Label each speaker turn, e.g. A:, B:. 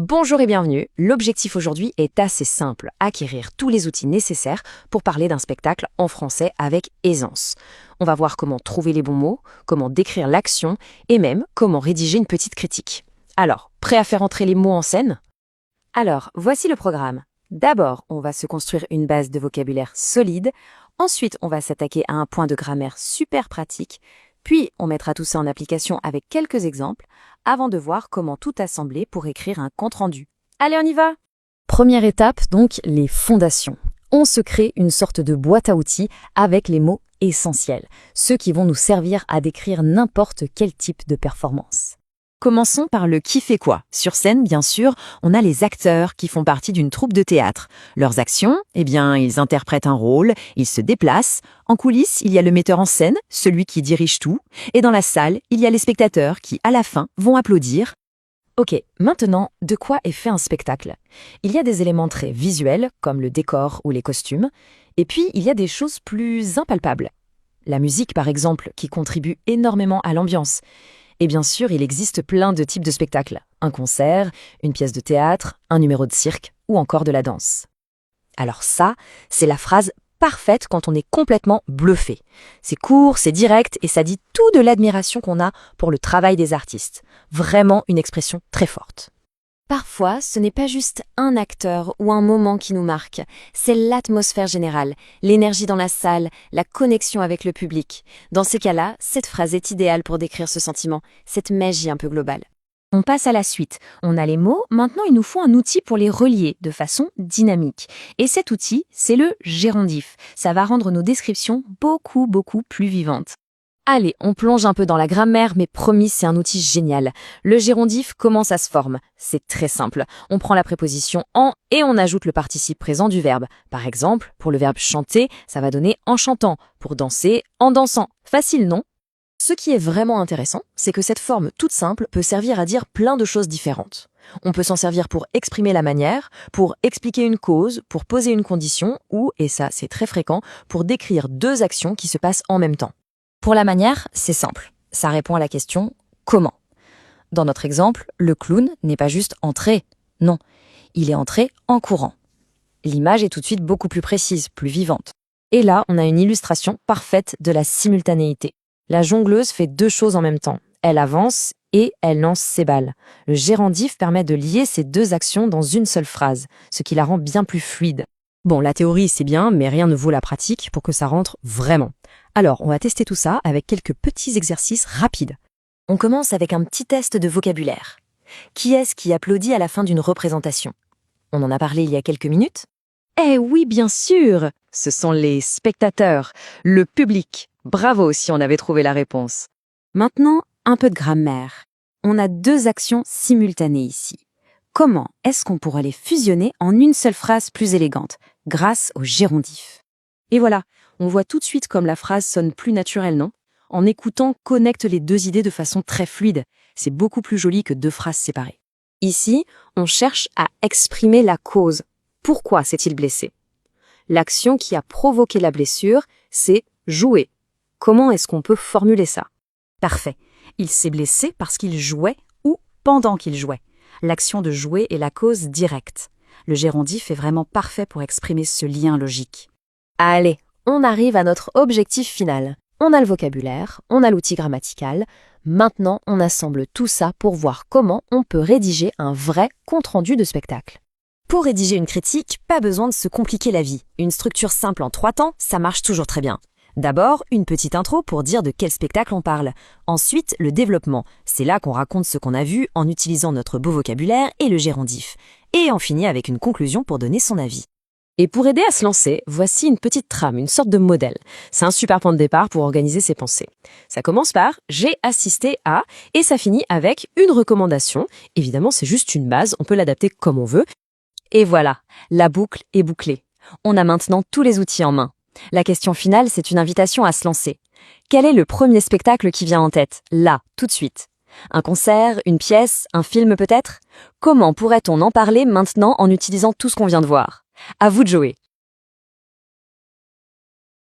A: Bonjour et bienvenue. L'objectif aujourd'hui est assez simple, acquérir tous les outils nécessaires pour parler d'un spectacle en français avec aisance. On va voir comment trouver les bons mots, comment décrire l'action et même comment rédiger une petite critique. Alors, prêt à faire entrer les mots en scène? Alors, voici le programme. D'abord, on va se construire une base de vocabulaire solide. Ensuite, on va s'attaquer à un point de grammaire super pratique. Puis, on mettra tout ça en application avec quelques exemples, avant de voir comment tout assembler pour écrire un compte-rendu. Allez, on y va! Première étape, donc, les fondations. On se crée une sorte de boîte à outils avec les mots essentiels, ceux qui vont nous servir à décrire n'importe quel type de performance. Commençons par le qui fait quoi. Sur scène, bien sûr, on a les acteurs qui font partie d'une troupe de théâtre. Leurs actions, ils interprètent un rôle, ils se déplacent. En coulisses, il y a le metteur en scène, celui qui dirige tout. Et dans la salle, il y a les spectateurs qui, à la fin, vont applaudir. Ok, maintenant, de quoi est fait un spectacle? Il y a des éléments très visuels, comme le décor ou les costumes. Et puis, il y a des choses plus impalpables. La musique, par exemple, qui contribue énormément à l'ambiance. Et bien sûr, il existe plein de types de spectacles. Un concert, une pièce de théâtre, un numéro de cirque ou encore de la danse. Alors ça, c'est la phrase parfaite quand on est complètement bluffé. C'est court, c'est direct et ça dit tout de l'admiration qu'on a pour le travail des artistes. Vraiment une expression très forte. Parfois, ce n'est pas juste un acteur ou un moment qui nous marque, c'est l'atmosphère générale, l'énergie dans la salle, la connexion avec le public. Dans ces cas-là, cette phrase est idéale pour décrire ce sentiment, cette magie un peu globale. On passe à la suite. On a les mots, maintenant il nous faut un outil pour les relier de façon dynamique. Et cet outil, c'est le gérondif. Ça va rendre nos descriptions beaucoup plus vivantes. Allez, on plonge un peu dans la grammaire, mais promis, c'est un outil génial. Le gérondif, comment ça se forme? C'est très simple. On prend la préposition en et on ajoute le participe présent du verbe. Par exemple, pour le verbe chanter, ça va donner en chantant. Pour danser, en dansant. Facile, non? Ce qui est vraiment intéressant, c'est que cette forme toute simple peut servir à dire plein de choses différentes. On peut s'en servir pour exprimer la manière, pour expliquer une cause, pour poser une condition, ou, et ça c'est très fréquent, pour décrire deux actions qui se passent en même temps. Pour la manière, c'est simple. Ça répond à la question « comment ?» Dans notre exemple, le clown n'est pas juste entré. Non, il est entré en courant. L'image est tout de suite beaucoup plus précise, plus vivante. Et là, on a une illustration parfaite de la simultanéité. La jongleuse fait deux choses en même temps. Elle avance et elle lance ses balles. Le gérondif permet de lier ces deux actions dans une seule phrase, ce qui la rend bien plus fluide. Bon, la théorie c'est bien, mais rien ne vaut la pratique pour que ça rentre vraiment. Alors, on va tester tout ça avec quelques petits exercices rapides. On commence avec un petit test de vocabulaire. Qui est-ce qui applaudit à la fin d'une représentation? On en a parlé il y a quelques minutes. Eh oui, bien sûr! Ce sont les spectateurs, le public. Bravo si on avait trouvé la réponse. Maintenant, un peu de grammaire. On a deux actions simultanées ici. Comment est-ce qu'on pourrait les fusionner en une seule phrase plus élégante, grâce au gérondif? Et voilà, on voit tout de suite comme la phrase sonne plus naturelle, non? En écoutant, connecte les deux idées de façon très fluide. C'est beaucoup plus joli que deux phrases séparées. Ici, on cherche à exprimer la cause. Pourquoi s'est-il blessé? L'action qui a provoqué la blessure, c'est jouer. Comment est-ce qu'on peut formuler ça? Parfait. Il s'est blessé parce qu'il jouait ou pendant qu'il jouait. L'action de jouer est la cause directe. Le gérondif est vraiment parfait pour exprimer ce lien logique. Allez, on arrive à notre objectif final. On a le vocabulaire, on a l'outil grammatical. Maintenant, on assemble tout ça pour voir comment on peut rédiger un vrai compte-rendu de spectacle. Pour rédiger une critique, pas besoin de se compliquer la vie. Une structure simple en 3 temps, ça marche toujours très bien. D'abord, une petite intro pour dire de quel spectacle on parle. Ensuite, le développement. C'est là qu'on raconte ce qu'on a vu en utilisant notre beau vocabulaire et le gérondif. Et on finit avec une conclusion pour donner son avis. Et pour aider à se lancer, voici une petite trame, une sorte de modèle. C'est un super point de départ pour organiser ses pensées. Ça commence par « j'ai assisté à » et ça finit avec une recommandation. Évidemment, c'est juste une base, on peut l'adapter comme on veut. Et voilà, la boucle est bouclée. On a maintenant tous les outils en main. La question finale, c'est une invitation à se lancer. Quel est le premier spectacle qui vient en tête, là, tout de suite? Un concert, une pièce, un film peut-être? Comment pourrait-on en parler maintenant en utilisant tout ce qu'on vient de voir? À vous de jouer.